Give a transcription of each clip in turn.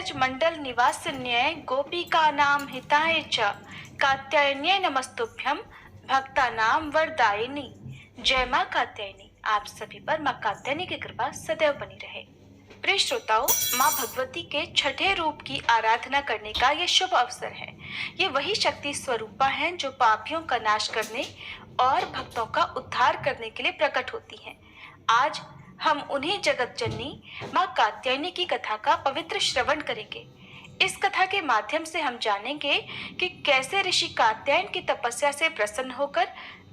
ब्रज मंडल निवासिन्यै गोपिका नाम हिताय च कात्यायन्यै नमस्तुभ्यम भक्ता नाम वरदायिनी। जय माँ कात्यायनी। आप सभी पर माँ कात्यायनी की कृपा सदैव बनी रहे। प्रिय श्रोताओं, माँ भगवती के छठे रूप की आराधना करने का ये शुभ अवसर है। ये वही शक्ति स्वरूपा हैं जो पापियों का नाश करने और भक्तों का उद्धार करने के लिए प्रकट होती हैं। आज हम उन्हीं जगत जननी माँ कात्यायनी की कथा का पवित्र श्रवण करेंगे। इस कथा के माध्यम से हम जानेंगे कि कैसे ऋषि कात्यायन की तपस्या से प्रसन्न होकर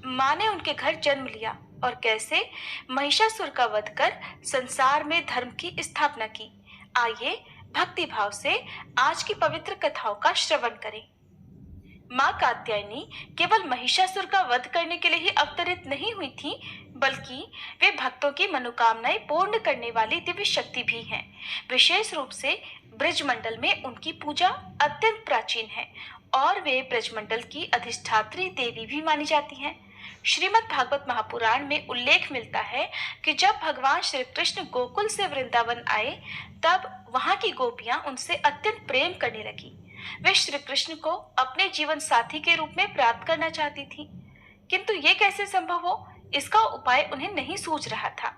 माँ ने उनके घर जन्म लिया और कैसे महिषासुर का वध कर संसार में धर्म की स्थापना की। आइए भक्ति भाव से आज की पवित्र कथाओं का श्रवण करें। माँ कात्यायनी केवल महिषासुर का वध करने के लिए ही अवतरित नहीं हुई थी, बल्कि वे भक्तों की मनोकामनाएं पूर्ण करने वाली दिव्य शक्ति भी हैं। विशेष रूप से ब्रजमंडल में उनकी पूजा अत्यंत प्राचीन है और वे ब्रजमंडल की अधिष्ठात्री देवी भी मानी जाती हैं। श्रीमद् भागवत महापुराण में उल्लेख मिलता है कि जब भगवान श्री कृष्ण गोकुल से वृंदावन आए, तब वहां की गोपियां उनसे अत्यंत प्रेम करने लगी। वे श्री कृष्ण को अपने जीवन साथी के रूप में प्राप्त करना चाहती थी, किंतु ये कैसे संभव हो, इसका उपाय उन्हें नहीं सूझ रहा था।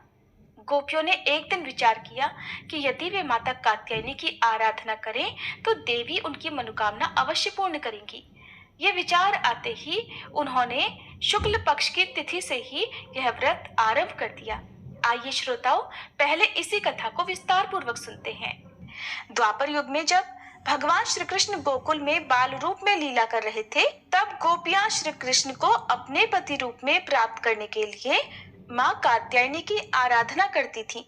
गोपियों ने एक दिन विचार किया कि यदि वे माता कात्यायनी की आराधना करें तो देवी उनकी मनोकामना अवश्य पूर्ण करेंगी। ये विचार आते ही उन्होंने शुक्ल पक्ष की तिथि से ही यह व्रत आरंभ कर दिया। आइए श्रोताओं, पहले इसी कथा को विस्तार पूर्वक सुनते हैं। द्वापर युग में जब भगवान श्री कृष्ण गोकुल में बाल रूप में लीला कर रहे थे, तब गोपियां श्री कृष्ण को अपने पति रूप में प्राप्त करने के लिए माँ कात्यायनी की आराधना करती थीं।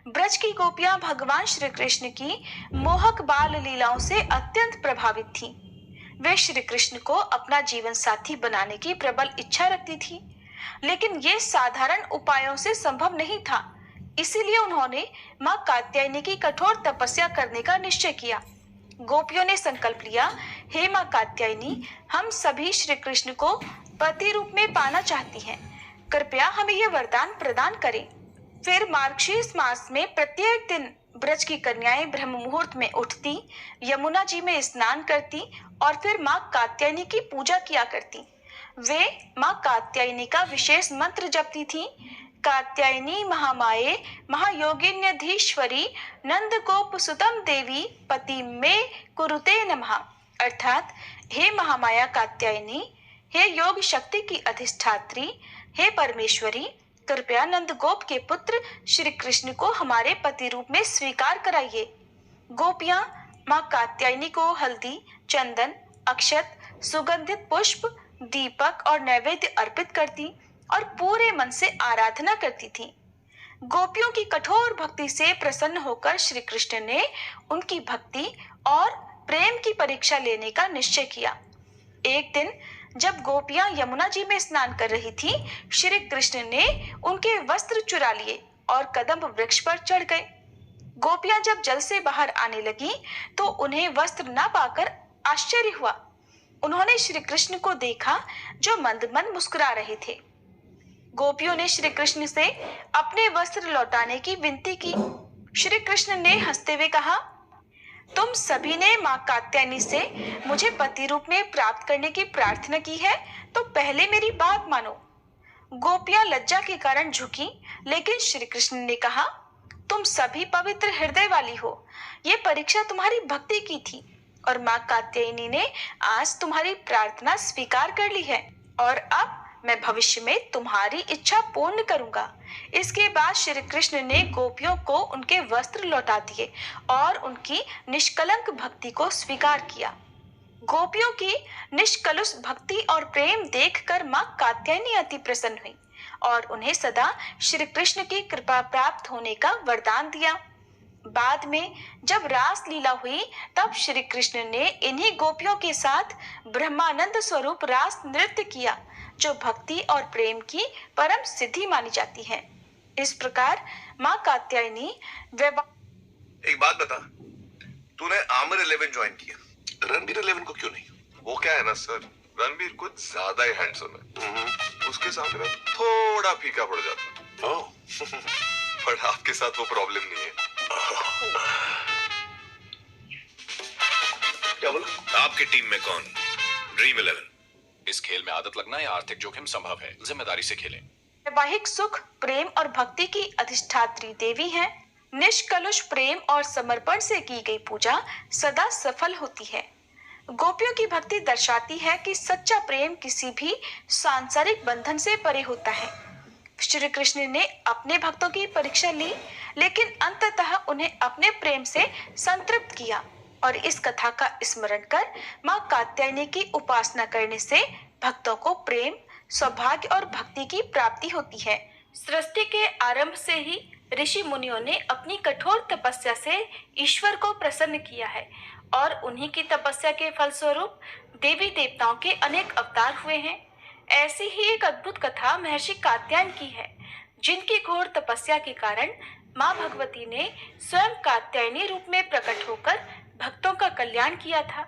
ब्रज की गोपियां भगवान श्री कृष्ण की मोहक बाल लीलाओं से अत्यंत प्रभावित थीं। वे श्री कृष्ण को अपना जीवन साथी बनाने की प्रबल इच्छा रखती थीं, लेकिन ये साधारण उपायों से संभव नहीं था। इसीलिए उन्होंने माँ कात्यायनी की कठोर तपस्या करने का निश्चय किया। गोपियों ने संकल्प लिया, हे माँ कात्यायनी, हम सभी श्री कृष्ण को पति रूप में पाना चाहती हैं, कृपया हमें यह वरदान प्रदान करें। फिर मार्गशीर्ष मास में प्रत्येक दिन ब्रज की कन्याएं ब्रह्म मुहूर्त में उठती, यमुना जी में स्नान करती और फिर माँ कात्यायनी की पूजा किया करती। वे माँ कात्यायनी का विशेष मंत्र जपती थीं। कात्यायनी महामाये महायोगिन्यधीश्वरी नंद गोप सुतम देवी पति में कुरुते नमः। अर्थात, हे महामाया कात्यायनी, हे योग शक्ति की अधिष्ठात्री, हे परमेश्वरी, कृपया नंद गोप के पुत्र श्री कृष्ण को हमारे पति रूप में स्वीकार कराइए। गोपियां माँ कात्यायनी को हल्दी, चंदन, अक्षत, सुगंधित पुष्प, दीपक और नैवेद्य अर्पित करती और पूरे मन से आराधना करती थीं। गोपियों की कठोर भक्ति से प्रसन्न होकर श्री कृष्ण ने उनकी भक्ति और प्रेम की परीक्षा लेने का निश्चय किया। एक दिन जब गोपियां यमुना जी में स्नान कर रही थीं, श्री कृष्ण ने उनके वस्त्र चुरा लिए और कदम्ब वृक्ष पर चढ़ गए। गोपियां जब जल से बाहर आने लगी तो उन्हें वस्त्र न पाकर आश्चर्य हुआ। उन्होंने श्री कृष्ण को देखा जो मंद मंद मुस्कुरा रहे थे। गोपियों ने श्री कृष्ण से अपने वस्त्र लौटाने की विनती की। श्री कृष्ण ने हंसते हुए कहा, तुम सभी ने माँ कात्यायनी से मुझे पति रूप में प्राप्त करने की प्रार्थना की है, तो पहले मेरी बात मानो। गोपियां लज्जा के कारण झुकी, लेकिन श्री कृष्ण ने कहा, तुम सभी पवित्र हृदय वाली हो। ये परीक्षा तुम्हारी भक्ति की थी और माँ कात्यायनी ने आज तुम्हारी प्रार्थना स्वीकार कर ली है और अब मैं भविष्य में तुम्हारी इच्छा पूर्ण करूंगा। इसके बाद श्री कृष्ण ने गोपियों को उनके वस्त्र लौटा दिए और उनकी निष्कलंक भक्ति को स्वीकार किया। गोपियों की निष्कलुष भक्ति और प्रेम देखकर माँ कात्यायनी अति प्रसन्न हुई और उन्हें सदा श्री कृष्ण की कृपा प्राप्त होने का वरदान दिया। बाद में जब रास लीला हुई, तब श्री कृष्ण ने इन्हीं गोपियों के साथ ब्रह्मानंद स्वरूप रास नृत्य किया, जो भक्ति और प्रेम की परम सिद्धि मानी जाती है। इस प्रकार माँ कात्यायनी एक बात बता, तूने आमिर 11 ज्वाइन किया, रणबीर 11 को क्यों नहीं? वो क्या है ना सर, रणबीर कुछ ज्यादा ही हैंडसम है। उसके सामने मैं थोड़ा फीका पड़ जाता। ओह, पर आपके साथ वो प्रॉब्लम नहीं है। क्या बोला? आपकी टीम में कौन? ड्रीम 11। इस खेल में आदत लगना या आर्थिक जोखिम संभव है, जिम्मेदारी से खेलें। वैवाहिक सुख, प्रेम और भक्ति की अधिष्ठात्री देवी हैं। निष्कलुष प्रेम और समर्पण से की गई पूजा सदा सफल होती है। गोपियों की भक्ति दर्शाती है कि सच्चा प्रेम किसी भी सांसारिक बंधन से परे होता है। श्री कृष्ण ने अपने भक्तों की परीक्षा ली, लेकिन अंततः उन्हें अपने प्रेम से संतृप्त किया और इस कथा का स्मरण कर मां कात्यायनी की उपासना करने से भक्तों को प्रेम, सौभाग्य और भक्ति की प्राप्ति होती है। सृष्टि के आरंभ से ही ऋषि मुनियों ने अपनी कठोर तपस्या से ईश्वर को प्रसन्न किया है और उन्हीं की तपस्या के फलस्वरूप देवी देवताओं के अनेक अवतार हुए हैं। ऐसी ही एक अद्भुत कथा महर्षि कात्यायन की है, जिनकी घोर तपस्या के कारण मां भगवती ने स्वयं कात्यायनी रूप में प्रकट होकर भक्तों का कल्याण किया था।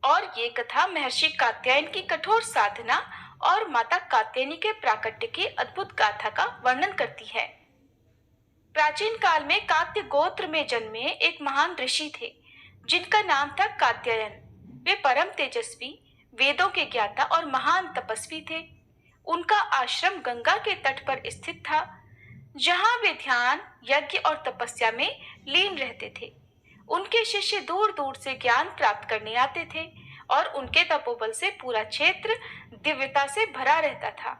और ये कथा महर्षि कात्यायन की कठोर साधना और माता कात्यायनी के प्राकट्य की अद्भुत गाथा का वर्णन करती है। प्राचीन काल में कात्य गोत्र में जन्मे एक महान ऋषि थे, जिनका नाम था कात्यायन। वे परम तेजस्वी, वेदों के ज्ञाता और महान तपस्वी थे। उनका आश्रम गंगा के तट पर स्थित था, जहां वे ध्यान, यज्ञ और तपस्या में लीन रहते थे। उनके शिष्य दूर दूर से ज्ञान प्राप्त करने आते थे और उनके तपोबल से पूरा क्षेत्र दिव्यता से भरा रहता था।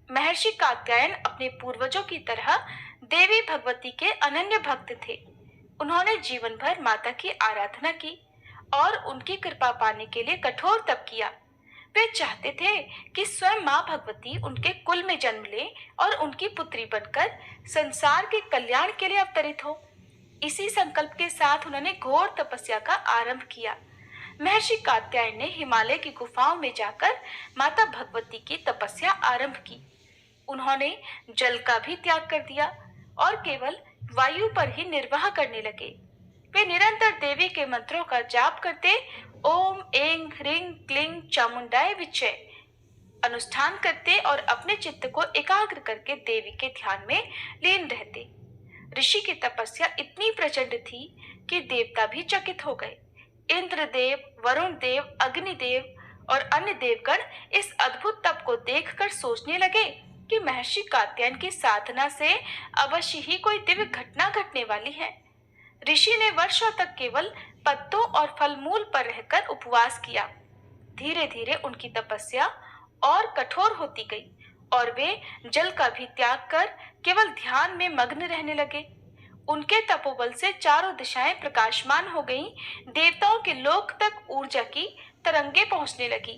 महर्षि कात्यायन अपने पूर्वजों की तरह देवी भगवती के अनन्य भक्त थे। उन्होंने जीवन भर माता की आराधना की और उनकी कृपा पाने के लिए कठोर तप किया। वे चाहते थे कि स्वयं मां भगवती उनके कुल में जन्म ले और उनकी पुत्री बनकर संसार के कल्याण के लिए अवतरित हो। इसी संकल्प के साथ उन्होंने घोर तपस्या का आरंभ किया। महर्षि कात्यायन ने हिमालय की गुफाओं में जाकर माता भगवती की तपस्या आरंभ की। उन्होंने जल का भी त्याग कर दिया और केवल वायु पर ही निर्वाह करने लगे। वे निरंतर देवी के मंत्रों का जाप करते ओम ऐं ह्रीं क्लीं चामुंडाय विचे अनुष्ठान करते और अपने चित्त को एकाग्र करके देवी के ध्यान में लीन रहते। ऋषि की तपस्या इतनी प्रचंड थी कि देवता भी चकित हो गए। इंद्रदेव, वरुण देव, अग्निदेव और अन्य देवगण इस अद्भुत तप को देखकर सोचने लगे कि महर्षि कात्यायन की साधना से अवश्य ही कोई दिव्य घटना घटने वाली है। ऋषि ने वर्षों तक केवल पत्तों और फलमूल पर रहकर उपवास किया। धीरे धीरे उनकी तपस्या और कठोर होती गई और वे जल का भी त्याग कर केवल ध्यान में मग्न रहने लगे। उनके तपोबल से चारों दिशाएं प्रकाशमान हो गईं। देवताओं के लोक तक ऊर्जा की तरंगे पहुंचने लगी।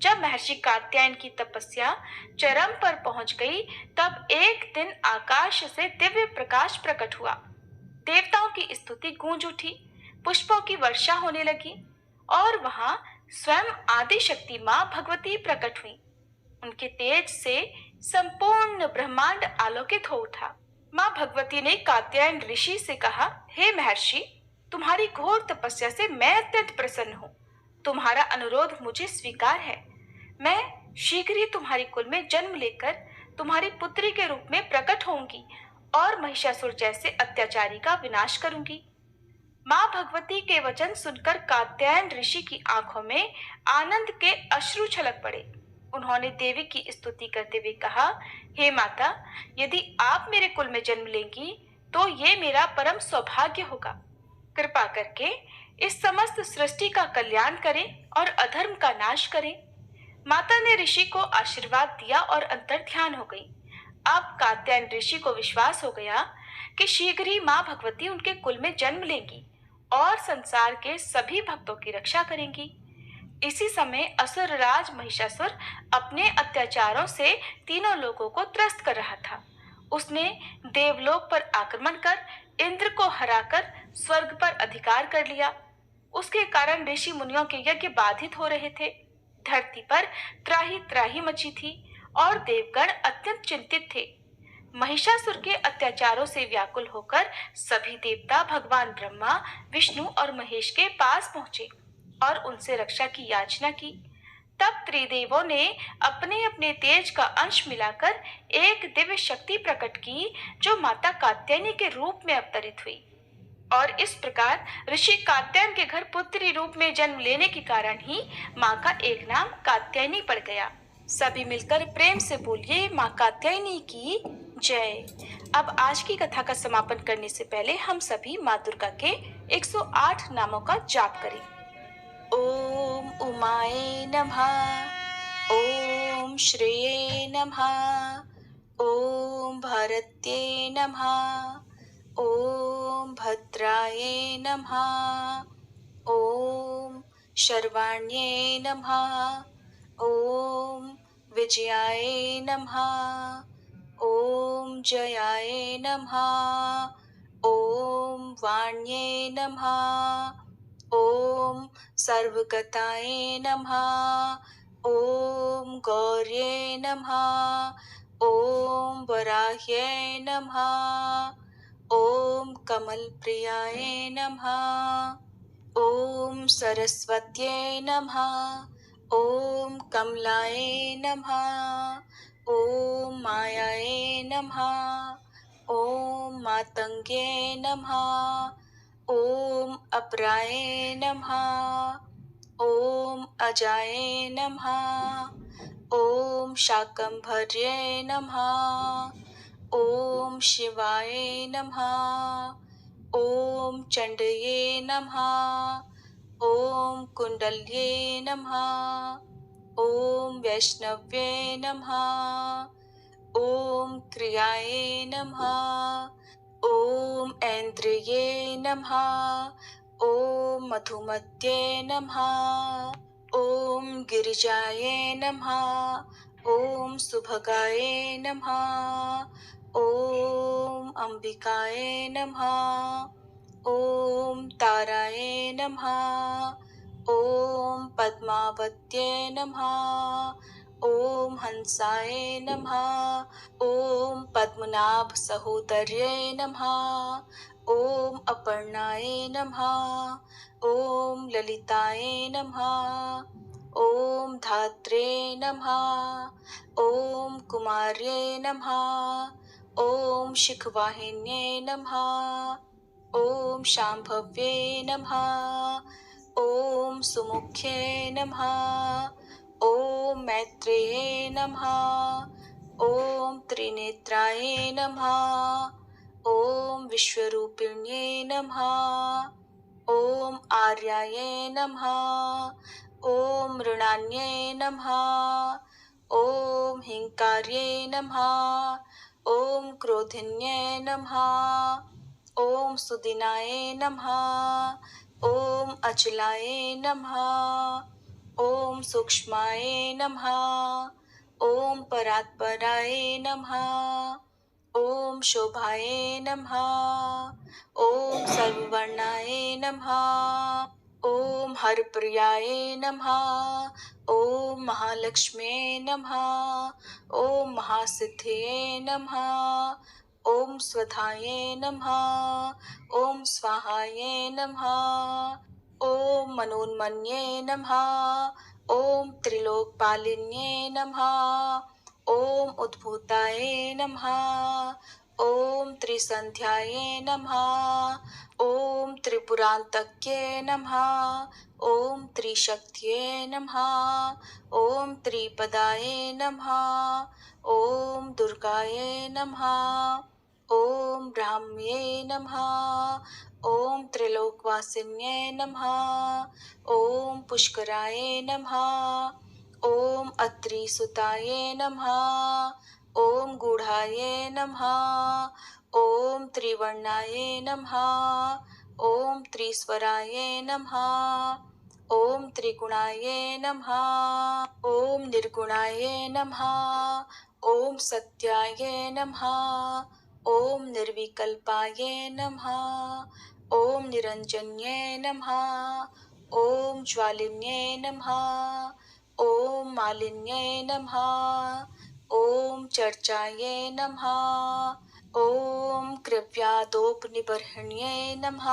जब महर्षि कात्यायन की तपस्या चरम पर पहुंच गई, तब एक दिन आकाश से दिव्य प्रकाश प्रकट हुआ। देवताओं की स्तुति गूंज उठी, पुष्पों की वर्षा होने लगी और वहां स्वयं आदि शक्ति मां भगवती प्रकट हुई। उनके तेज से संपूर्ण ब्रह्मांड आलोकित हो उठा। मां भगवती ने कात्यायन ऋषि से कहा, हे महर्षि, तुम्हारी घोर तपस्या से मैं अत्यंत प्रसन्न हूँ। तुम्हारा अनुरोध मुझे स्वीकार है। मैं शीघ्र ही तुम्हारी कुल में जन्म लेकर तुम्हारी पुत्री के रूप में प्रकट होंगी और महिषासुर जैसे अत्याचारी का विनाश करूंगी। मां भगवती के वचन सुनकर कात्यायन ऋषि की आंखों में आनंद के अश्रु छलक पड़े। उन्होंने देवी की स्तुति करते हुए कहा, हे माता, यदि आप मेरे कुल में जन्म लेंगी तो ये मेरा परम सौभाग्य होगा। कृपा करके इस समस्त सृष्टि का कल्याण करें और अधर्म का नाश करें। माता ने ऋषि को आशीर्वाद दिया और अंतर ध्यान हो गई। अब कात्यायन ऋषि को विश्वास हो गया कि शीघ्र ही मां भगवती उनके कुल में जन्म लेंगी और संसार के सभी भक्तों की रक्षा करेंगी। इसी समय असुरराज महिषासुर अपने अत्याचारों से तीनों लोगों को त्रस्त कर रहा था। उसने देवलोक पर आक्रमण कर इंद्र को हराकर स्वर्ग पर अधिकार कर लिया। उसके कारण ऋषि मुनियों के यज्ञ बाधित हो रहे थे। धरती पर त्राही त्राही मची थी और देवगण अत्यंत चिंतित थे। महिषासुर के अत्याचारों से व्याकुल होकर सभी देवता भगवान ब्रह्मा, विष्णु और महेश के पास पहुंचे और उनसे रक्षा की याचना की। तब त्रिदेवों ने अपने अपने तेज का अंश मिलाकर एक दिव्य शक्ति प्रकट की, जो माता कात्यायनी के रूप में अवतरित हुई। और इस प्रकार ऋषि कात्यायन के घर पुत्री रूप में जन्म लेने के कारण ही माँ का एक नाम कात्यायनी पड़ गया। सभी मिलकर प्रेम से बोलिए माँ कात्यायनी की जय। अब आज की कथा का समापन करने से पहले हम सभी माँ दुर्गा के 108 नामों का जाप करें। ओम उमाये नमः, ओम श्रेये नमः, ओम भारत्ये नमः, ओम भद्राये नमः, ओम शर्वाण्ये नमः, ओम विजयाय नमः, ओम जयाय नमः, ओम वाण्ये नमः, ओम सर्वगताय नमः, ओम गौर्ये नमः, ओम वराह्ये नमः, ओम कमलप्रियाय नमः, ओम सरस्वत्यै नमः, ओम कमलाय नमः, ओम मायाय नमः, ओम मातंगे नमः, ओम अपराय नमः, ओम अजाय नमः, ओम शाकंभर्ये नमः, ओम शिवाय नमः, ओम चंडये नमः, ओम कुंडल्ये नमः, ओम वैष्णव्ये नमः, ओम क्रियाय नमः, ओम ऐन्द्रिये नमः, ओम मधुमत्ये नमः, ओम गिरिजाय नमः, ओम सुभगाय नमः, ओम अंबिकाय नमः, ओम ताराय नमः, ओम पद्मावत्ये नमः, ओम हंसाय नमः, ओम पद्मनाभ सहोदर्ये नमः, ओम अपर्णाय नमः, ओम ललिताय नमः, ओम धात्रे नमः, ओम कुमार्ये नमः, ओम शिखवाहिन्ये नमः, ओम शांभव्ये नमः, ओम सुमुख्ये नमः, ओम मैत्रेये नमः, ओम त्रिनेत्राय नमः, ओम विश्वरूपिण्ये नमः, ओम आर्याय नमः, ओम मृणान्ये नमः, ओम हिंकार्ये नमः, ओम क्रोधिन्ये नमः, ओम सुदिनाय नमः, ओम अचलाय नमः, ओम सूक्ष्माय नमः, ओम परात्पराय नमः, ओम शोभाय नमः, ओम सर्ववर्णाय नमः, ओम हरप्रियाय नमः, ओम महालक्ष्म्ये नमः, ओम महासिद्धये नमः, ओम स्वधाये नमः, ओम स्वाहाये नमः, ओम मनोन्मन्ये नमः, ओम त्रिलोकपालिन्ये नमः, ओम उद्भूताय नमः, ओम त्रिसंध्याय नमः, ओम त्रिपुरांतक्ये नमः, ओम त्रिशक्त्ये नमः, ओम त्रिपदाय नमः, ओम दुर्गाय नमः, ओम ब्राह्म्ये नमः, ओम त्रिलोकवासिन्ये नमः, ओम पुष्कराय नमः, ओम अत्रिसुताय नमः, ओम गूढ़ाय नमः, ओम त्रिवर्णाय नमः, ओम त्रिस्वराय नमः, ओम त्रिगुणाय नमः, ओम निर्गुणाय नमः, ओम सत्याय नमः, ओम निर्विकल्पाय नमः, ओम निरंजन्ये नमः, ओम ज्वालिन्ये नमः, ओम मालिन्ये नमः, ओम चर्चाये नमः, ओम कृव्यादोपनिबर्हण्ये नमः,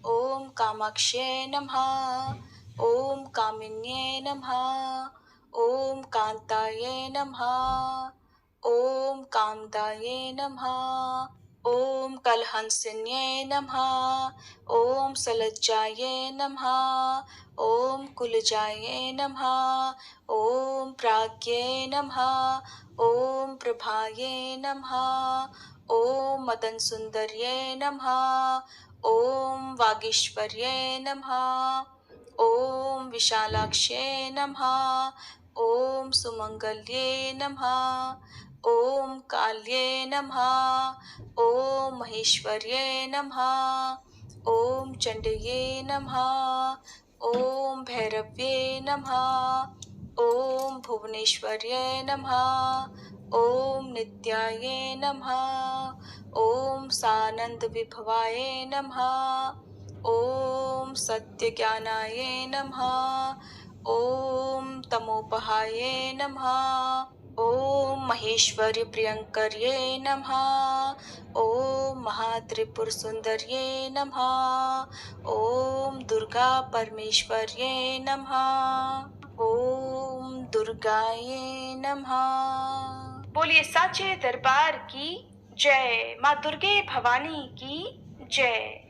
ओम कामाक्ष्ये नमः, ओम कामिन्ये नमः, ओम कांताये नमः, ओम कामदाये नमः, ओम कलहंसिन्ये नमः। ओम सलज्जाये नमः। ओम कुलजाये नमः। ओम प्राज्ञे नमः। ओम प्रभाये नमः। ओम मदन सुंदर्ये नमः। ओम वागीश्वर्ये नमः। ओम विशालाक्ष्ये नमः। ओम सुमंगल्ये नमः। ओम काल्ये नमः। ओम महेश्वर्ये नमः। ओम चंडये नमः। ओम भैरव्ये नमः। ओम भुवनेश्वर्ये नमः। ओम नित्याये नमः। ओम सानंद विभवाय नमः। ओम सत्य ज्ञानाय नमः। ओम तमोपहाय नमः। ओम महेश्वरी प्रियंकर्ये नमः। ओम महात्रिपुर सुंदर्ये नमः। ओम दुर्गा परमेश्वर्ये नमः। ओम दुर्गाये नमः। बोलिए साचे दरबार की जय। माँ दुर्गे भवानी की जय।